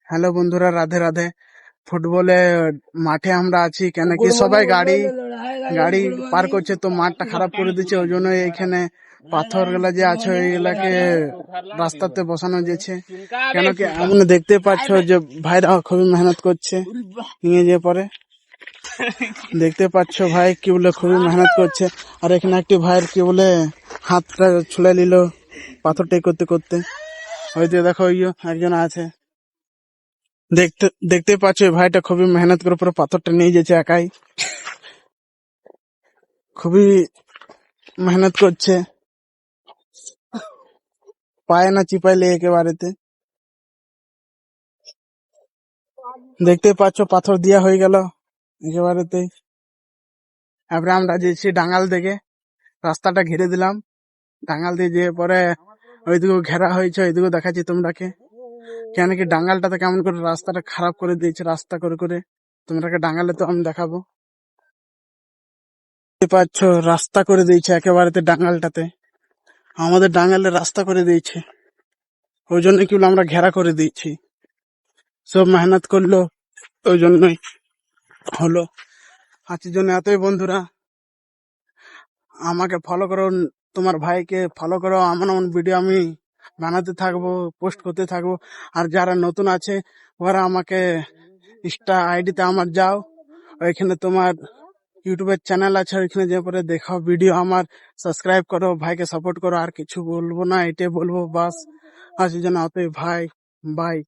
Hello বন্ধুরা, রাধে রাধে। ফুটবলে মাঠে আমরা আছি, কেন কি সবাই গাড়ি গাড়ি পার করছে, তো মাঠটা খারাপ করে দিচ্ছে। ওই জন্য এইখানে পাথর গুলা যে আছে ওইগুলাকে রাস্তাতে বসানো যেছে। কেন কি আপনি দেখতে পাচ্ছ যে ভাইরা খুবই মেহনত করছে নিয়ে যে পরে দেখতে পাচ্ছ ভাই কি বলে খুবই মেহনত করছে। আর এখানে একটি ভাইয়ের কি বলে হাতটা ছুলে নিল পাথরটাই করতে করতে। হয়তো দেখো ওই একজন আছে, দেখতে দেখতে পাচ্ছ এই ভাইটা খুবই মেহনত করে পুরো পাথরটা নিয়ে যাচ্ছে একাই। খুবই মেহনত করছে, পায় না চিপাইলে একেবারেতে। দেখতে পাচ্ছ পাথর দিয়া হয়ে গেল একেবারেতে। তারপরে আমরা যেছি ডাঙ্গাল থেকে, রাস্তাটা ঘিরে দিলাম ডাঙ্গাল দিয়ে, যে পরে ওইদিকে ঘেরা হয়েছে, ওইদিকে দেখাচ্ছি তোমরাকে। কেন কি ডাঙ্গালটাতে কেমন করে রাস্তাটা খারাপ করে দিয়েছে, রাস্তা করে করে তোমরাকে ডাঙ্গালে তো আমি দেখাবো। দেখতে পাচ্ছ রাস্তা করে দিয়েছে একেবারেতে ডাঙ্গালটাতে, আমাদের ডাঙ্গালে রাস্তা করে দিয়েছে। ওই জন্য কি আমরা ঘেরা করে দিয়েছি, সব মেহনত করলো ওই জন্যই হলো। আজকের জন্য এতই বন্ধুরা, আমাকে ফলো করো, তোমার ভাইকে ফলো করো। এমন এমন ভিডিও আমি বানাতে থাকবো, পোস্ট করতে থাকবো। আর যারা নতুন আছে ওরা আমাকে ইনস্টা আইডিতে আমার যাও, ওইখানে তোমার ইউটিউবের চ্যানেল আছে, ওইখানে যে পরে দেখো ভিডিও আমার, সাবস্ক্রাইব করো, ভাইকে সাপোর্ট করো। আর কিছু বলবো না, এটাই বলবো বাস। আজকের জন্য অতই ভাই, বাই।